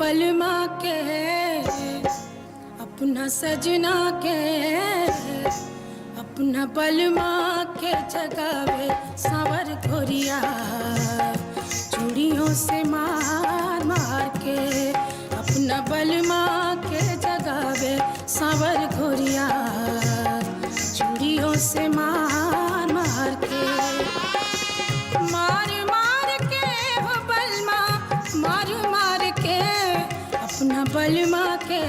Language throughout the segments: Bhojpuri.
बलमा के अपना सजना के अपना बलमा के जगावे सांवर घोरिया चूड़ियों से मार मार के अपना बलमा के जगावे सांवर घोरिया चूड़ियों से मार मार के मार मार के हो बलमा मार मार के अपना बलमा के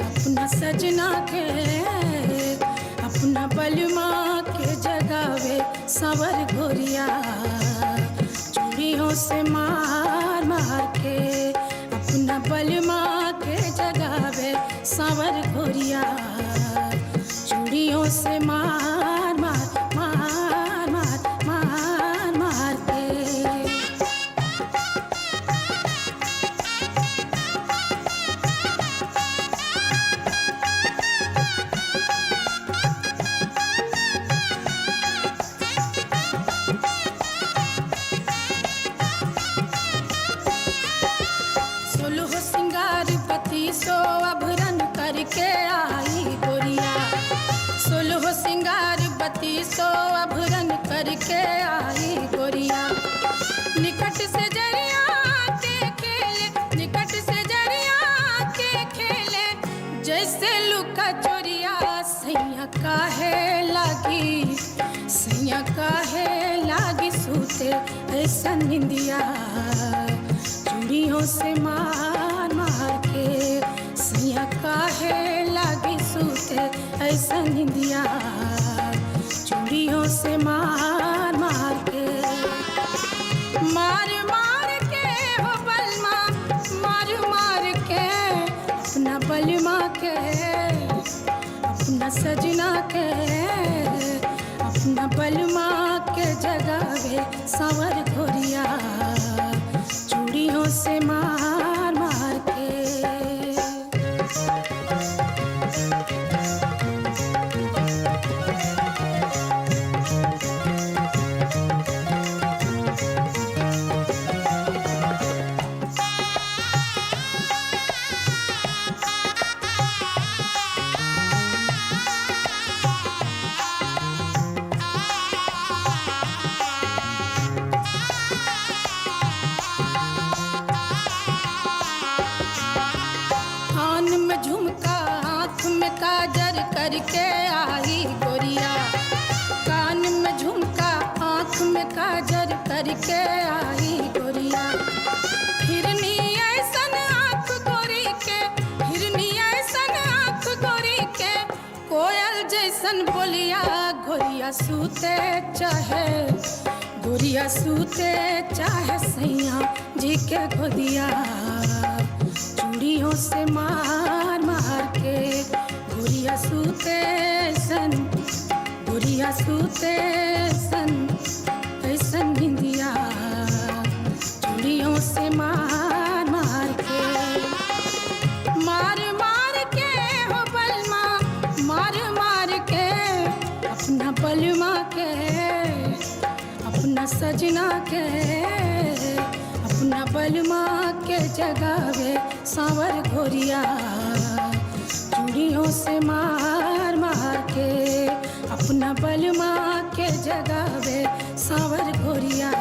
अपना सजना के अपना बलमा के जगावे सांवर घोरिया चूड़ियों से मार मार के अपना बलमा के जगावे सांवर घोरिया चूड़ियों से मार मार मार मार मार मार के सोलह सिंगार पति सो अभरन करके आई गोरिया सोलह सिंगार बत्ती सो अभरन करके आई गोरिया निकट से जरिया के खेले निकट से जरिया के खेले जैसे लुका चोरिया सैया काहे लागी सूते ऐसा निंदिया चूड़ियों से मार मार के सैया काहे लागी सूते ऐसा निंदिया चूड़ियों से मार मार के मार मार के हो बलमा मार मार के अपना बलमा के अपना सजना के अपना बलमा के जगावे सांवर घोरिया चूड़ियों से मार मार के झुमका आँख में काजर करके आई गोरिया कान में झुमका आँख में काजर करके आई गोरिया हिरनी ऐसन आँख गोरी के हिरनी ऐसन आँख गोरी के कोयल जैसन बोलिया गोरिया सूते चाहे सैया जी के गोदिया चूड़ियों से मार मार के गोरिया सूते सन ऐसन निंदिया चूड़ियों से मार मार के मार मार के हो बलमा मार मार के अपना बलमा के अपना सजना के अपना बलमा के जगावे सांवर घोरिया चूड़ियों से मार मार के अपना बलमा के जगावे सांवर घोरिया